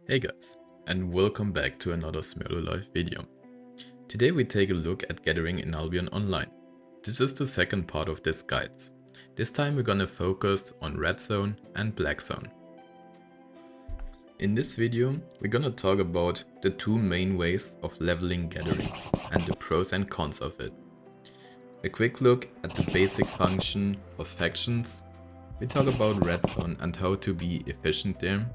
Hey guys, and welcome back to another Smurlo Life video. Today we take a look at gathering in Albion Online. This is the second part of this guides. This time we're gonna focus on Redzone and Blackzone. In this video we're gonna talk about the two main ways of leveling gathering and the pros and cons of it. A quick look at the basic function of factions. We talk about Redzone and how to be efficient there.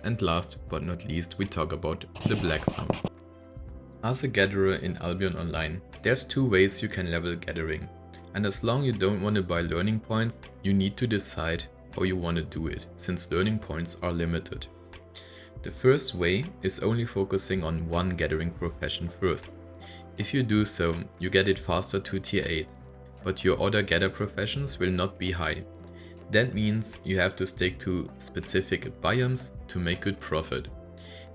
And last but not least, we talk about the Blackzone. As a gatherer in Albion Online, there's two ways you can level gathering. And as long you don't want to buy learning points, you need to decide how you want to do it, since learning points are limited. The first way is only focusing on one gathering profession first. If you do so, you get it faster to tier 8, but your other gather professions will not be high. That means you have to stick to specific biomes to make good profit.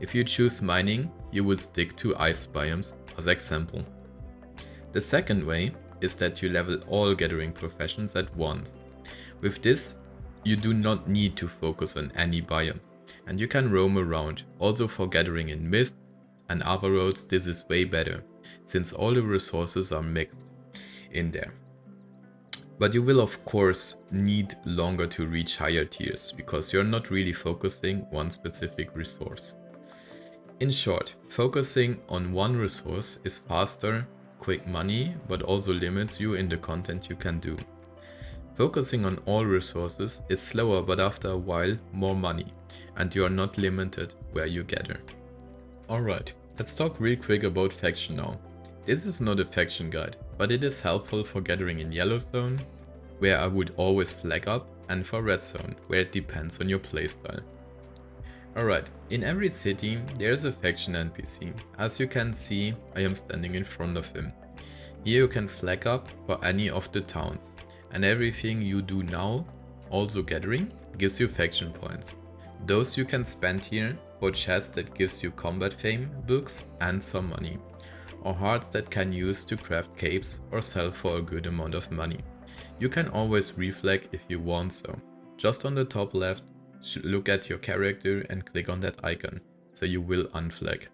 If you choose mining, you would stick to ice biomes as example. The second way is that you level all gathering professions at once. With this, you do not need to focus on any biomes, and you can roam around. Also for gathering in Mists and Ava Roads, this is way better, since all the resources are mixed in there. But you will of course need longer to reach higher tiers, because you're not really focusing one specific resource. In short, focusing on one resource is faster, quick money, but also limits you in the content you can do. Focusing on all resources is slower, but after a while more money, and you are not limited where you gather. Alright, let's talk real quick about faction now. This is not a faction guide, but it is helpful for gathering in Yellowstone, where I would always flag up, and for Redzone, where it depends on your playstyle. Alright, in every city there is a faction NPC. As you can see, I am standing in front of him. Here you can flag up for any of the towns, and everything you do now, also gathering, gives you faction points. Those you can spend here for chests that gives you combat fame, books and some money, or hearts that can use to craft capes or sell for a good amount of money. You can always reflag if you want so. Just on the top left, look at your character and click on that icon, so you will unflag.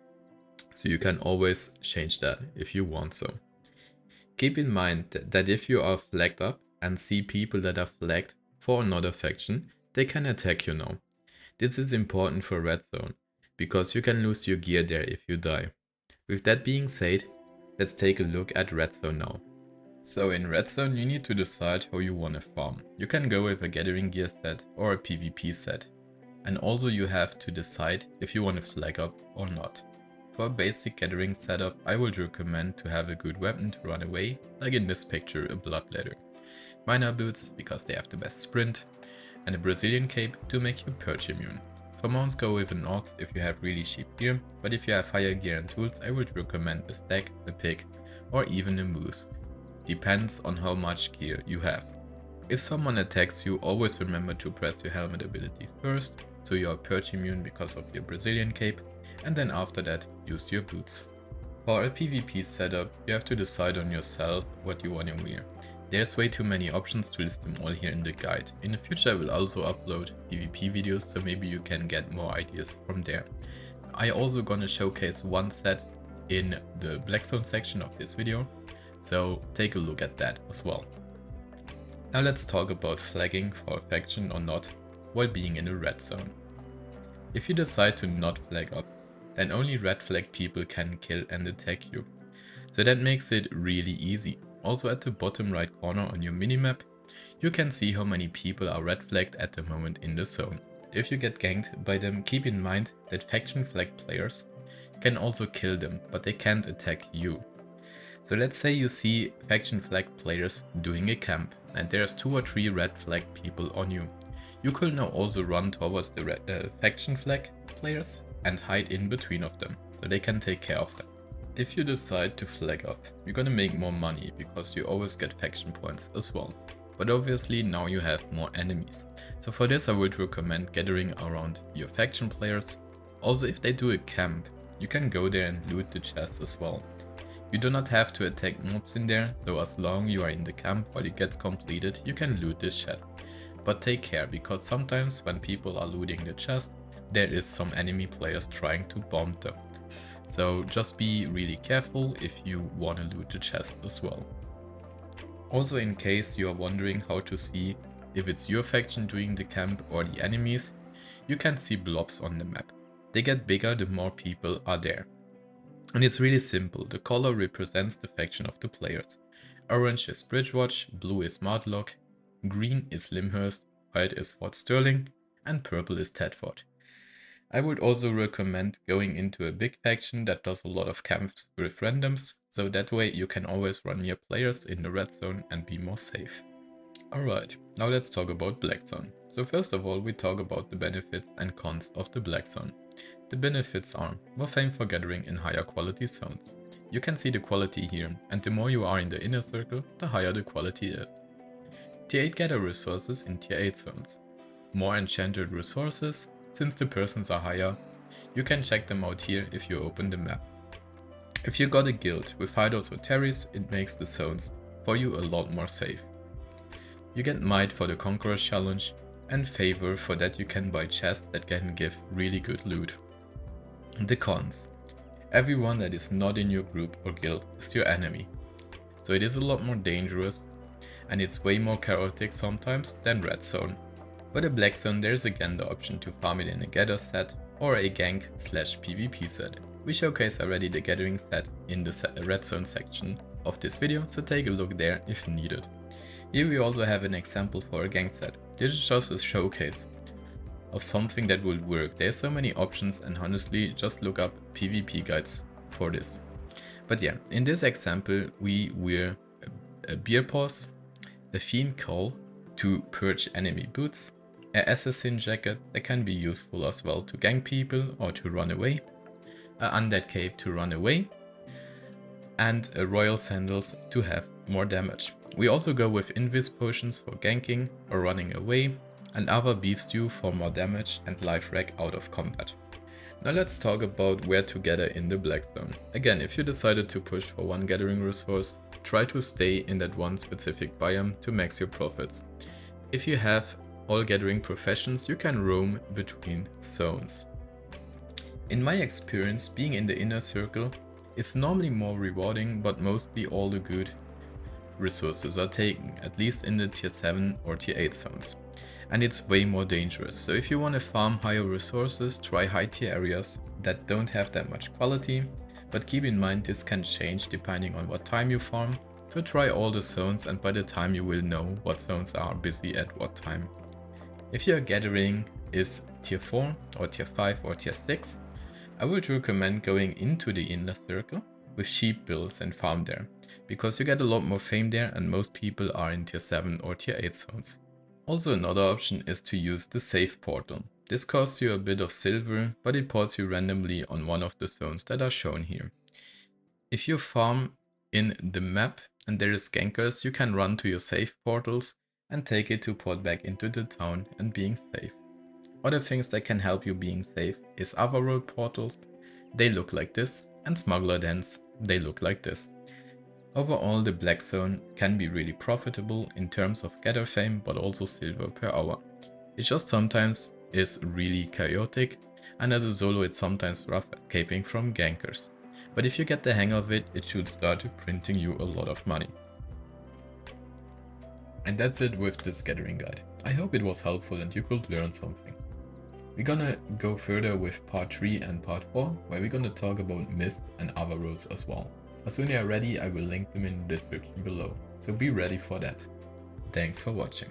So you can always change that if you want so. Keep in mind that if you are flagged up and see people that are flagged for another faction, they can attack you now. This is important for Redzone, because you can lose your gear there if you die. With that being said, let's take a look at Redzone now. So in Redzone you need to decide how you want to farm. You can go with a gathering gear set or a PvP set. And also you have to decide if you want to flag up or not. For a basic gathering setup, I would recommend to have a good weapon to run away, like in this picture, a bloodletter. Miner boots, because they have the best sprint, and a Brazilian cape to make you purge immune. For mounts, go with an ox if you have really cheap gear, but if you have higher gear and tools, I would recommend a stag, a pig, or even a moose. Depends on how much gear you have. If someone attacks you, always remember to press your helmet ability first, so you are purge immune because of your Brazilian cape, and then after that use your boots. For a PvP setup, you have to decide on yourself what you want to wear. There's way too many options to list them all here in the guide. In the future I will also upload PvP videos, so maybe you can get more ideas from there. I also gonna showcase one set in the Blackzone section of this video, so take a look at that as well. Now let's talk about flagging for a faction or not while being in a red zone. If you decide to not flag up, then only red flag people can kill and attack you. So that makes it really easy. Also at the bottom right corner on your minimap, you can see how many people are red flagged at the moment in the zone. If you get ganked by them, keep in mind that faction flag players can also kill them, but they can't attack you. So let's say you see faction flag players doing a camp, and there's 2 or 3 red flag people on you. You could now also run towards the faction flag players and hide in between of them, so they can take care of them. If you decide to flag up, you're gonna make more money, because you always get faction points as well. But obviously now you have more enemies. So for this I would recommend gathering around your faction players. Also if they do a camp, you can go there and loot the chests as well. You do not have to attack mobs in there, so as long you are in the camp while it gets completed, you can loot this chest. But take care, because sometimes when people are looting the chest, there is some enemy players trying to bomb them. So just be really careful if you want to loot the chest as well. Also, in case you are wondering how to see if it's your faction doing the camp or the enemies, you can see blobs on the map. They get bigger the more people are there. And it's really simple, the color represents the faction of the players. Orange is Bridgewatch, blue is Martlock, green is Limhurst, white is Fort Sterling, and purple is Tedford. I would also recommend going into a big faction that does a lot of camps with randoms, so that way you can always run your players in the red zone and be more safe. Alright, now let's talk about Blackzone. So first of all, we talk about the benefits and cons of the Blackzone. The benefits are more fame for gathering in higher quality zones. You can see the quality here, and the more you are in the inner circle, the higher the quality is. Tier 8 gather resources in Tier 8 zones. More enchanted resources, since the persons are higher. You can check them out here if you open the map. If you got a guild with hideouts or terries, it makes the zones for you a lot more safe. You get Might for the Conqueror's Challenge, and Favor for that you can buy chests that can give really good loot. The cons. Everyone that is not in your group or guild is your enemy. So it is a lot more dangerous, and it's way more chaotic sometimes than Redzone. For the Blackzone, there is again the option to farm it in a gather set or a gank/PvP set. We showcase already the gathering set in the Redzone section of this video, so take a look there if needed. Here we also have an example for a gank set. This is just a showcase of something that will work. There's so many options, and honestly just look up PvP guides for this. But yeah, in this example we wear a beer paws, a fiend call to purge enemy boots, an assassin jacket that can be useful as well to gank people or to run away, an undead cape to run away, and a royal sandals to have more damage. We also go with invis potions for ganking or running away, and other beef stew for more damage and life rack out of combat. Now let's talk about where to gather in the Blackzone. Again, if you decided to push for one gathering resource, try to stay in that one specific biome to max your profits. If you have all gathering professions, you can roam between zones. In my experience, being in the inner circle is normally more rewarding, but mostly all the good resources are taken, at least in the tier 7 or tier 8 zones. And it's way more dangerous. So if you want to farm higher resources, try high tier areas that don't have that much quality, but keep in mind this can change depending on what time you farm. So try all the zones, and by the time you will know what zones are busy at what time. If your gathering is tier 4 or tier 5 or tier 6, I would recommend going into the inner circle with cheap builds and farm there, because you get a lot more fame there and most people are in tier 7 or tier 8 zones. Also, another option is to use the save portal. This costs you a bit of silver, but it ports you randomly on one of the zones that are shown here. If you farm in the map and there is gankers, you can run to your save portals and take it to port back into the town and being safe. Other things that can help you being safe is Ava Road portals. They look like this, and smuggler dens. They look like this. Overall, the Blackzone can be really profitable in terms of gather fame, but also silver per hour. It just sometimes is really chaotic, and as a solo it's sometimes rough escaping from gankers. But if you get the hang of it, it should start printing you a lot of money. And that's it with this gathering guide. I hope it was helpful and you could learn something. We're gonna go further with part 3 and part 4, where we're gonna talk about Mists and Ava Roads as well. As soon as they are ready, I will link them in the description below, so be ready for that. Thanks for watching.